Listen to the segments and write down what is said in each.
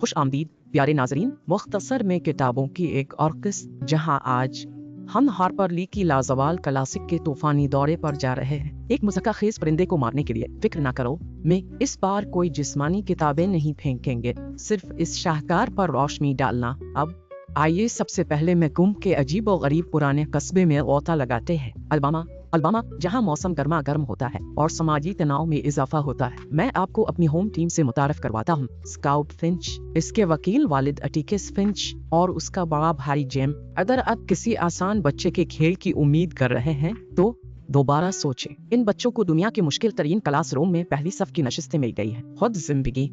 खुश आमदीद प्यारे नाजरीन, मुख्तसर में किताबों की एक और किस्त जहां आज हम हार्पर ली की लाजवाल क्लासिक के तूफानी दौरे पर जा रहे हैं, एक मुज़क्का खेज परिंदे को मारने के लिए। फिक्र ना करो, मैं इस बार कोई जिस्मानी किताबें नहीं फेंकेंगे, सिर्फ इस शाहकार पर रोशनी डालना। अब आइए सबसे पहले मैं कुम के अजीब और गरीब पुराने कस्बे में गोता लगाते हैं। अलबामा, जहां मौसम गर्मा गर्म होता है और समाजी तनाव में इजाफा होता है। मैं आपको अपनी होम टीम से मुतारफ करवाता हूँ। स्काउट फिंच, इसके वकील वालिद अटिकस फिंच और उसका बड़ा भाई जेम। अगर आप किसी आसान बच्चे के खेल की उम्मीद कर रहे हैं तो दोबारा सोचें। इन बच्चों को दुनिया के मुश्किल तरीन क्लासरूम में पहली सफ की नशिस्तें मिल गई है। खुद जिंदगी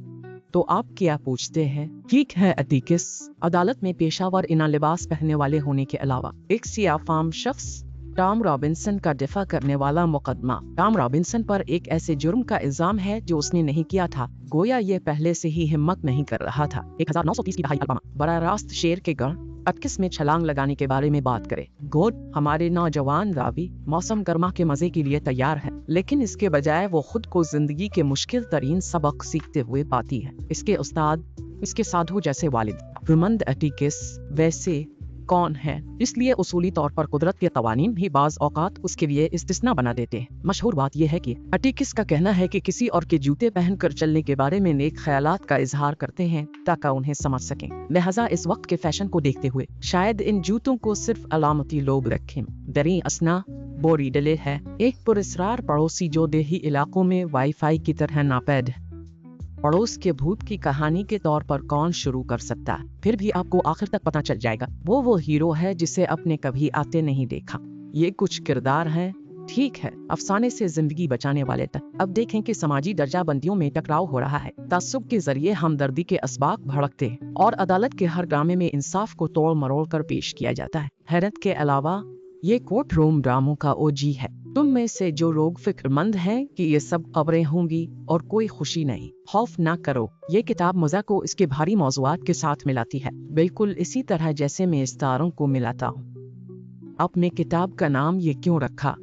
तो आप क्या पूछते हैं? ठीक है अटिकस, अदालत में पेशावर इना लिबास पहनने वाले होने के अलावा एक सियाफाम शख्स टॉम रॉबिन्सन का दिफा करने वाला मुकदमा। टॉम रॉबिन्सन पर एक ऐसे जुर्म का इल्जाम है जो उसने नहीं किया था, गोया ये पहले से ही हिम्मत नहीं कर रहा था। 1930 की दहाई अलबामा बड़ा रास्त शेर के गढ़ अटकिस में छलांग लगाने के बारे में बात करें। गोड, हमारे नौजवान रावी मौसम गर्मा के मजे के लिए तैयार है, लेकिन इसके बजाय वो खुद को जिंदगी के मुश्किल तरीन सबक सीखते हुए पाती है। इसके उस्ताद, इसके साधु जैसे वालिद। रुमंद अटिकस वैसे कौन है, इसलिए उसूली तौर पर कुदरत के कवानीन भी बाज औकात उसके लिए इस्तिस्ना बना देते हैं। मशहूर बात यह है कि अटिकस का कहना है कि किसी और के जूते पहनकर चलने के बारे में नेक ख्यालात का इजहार करते हैं ताकि उन्हें समझ सकें। लिहाजा इस वक्त के फैशन को देखते हुए शायद इन जूतों को सिर्फ अलामती लोग रखें। दरी असना बोरी डले है, एक पुरस्रार पड़ोसी जो देही इलाकों में वाईफाई की तरह नापैद है। पड़ोस के भूत की कहानी के तौर पर कौन शुरू कर सकता है? फिर भी आपको आखिर तक पता चल जाएगा, वो हीरो है जिसे आपने कभी आते नहीं देखा। ये कुछ किरदार हैं, ठीक है, अफसाने से जिंदगी बचाने वाले तक। अब देखें कि समाजी दर्जाबंदियों में टकराव हो रहा है। तासुब के जरिए हमदर्दी के असबाक भड़कते हैं और अदालत के हर ड्रामे में इंसाफ को तोड़ मरोड़ कर पेश किया जाता है। हैरत के अलावा ये कोर्ट रूम ड्रामों का ओजी है। तुम में से जो लोग फिक्रमंद हैं कि ये सब खबरें होंगी और कोई खुशी नहीं, खौफ ना करो। ये किताब मज़ा को इसके भारी मौज़ूआत के साथ मिलाती है, बिल्कुल इसी तरह जैसे मैं सितारों को मिलाता हूँ। अपने किताब का नाम ये क्यों रखा?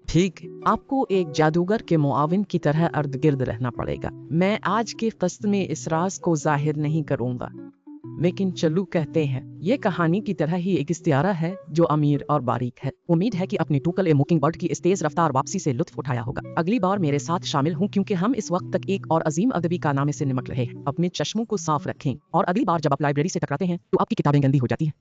ठीक, आपको एक जादूगर के मुआविन की तरह अर्द गिर्द रहना पड़ेगा। मैं आज के किस्त में इस राज को जाहिर नहीं करूँगा, लेकिन चलू कहते हैं ये कहानी की तरह ही एक इस्तियारा है जो अमीर और बारीक है। उम्मीद है कि अपनी टूकल ए मुकिंग बर्ड की इस तेज रफ्तार वापसी से लुत्फ उठाया होगा। अगली बार मेरे साथ शामिल हूँ क्योंकि हम इस वक्त तक एक और अजीम अदबी कारनामे से निमट रहे हैं। अपने चश्मों को साफ रखें और अगली बार जब आप लाइब्रेरी से टकराते हैं तो आपकी किताबें गंदी हो जाती हैं।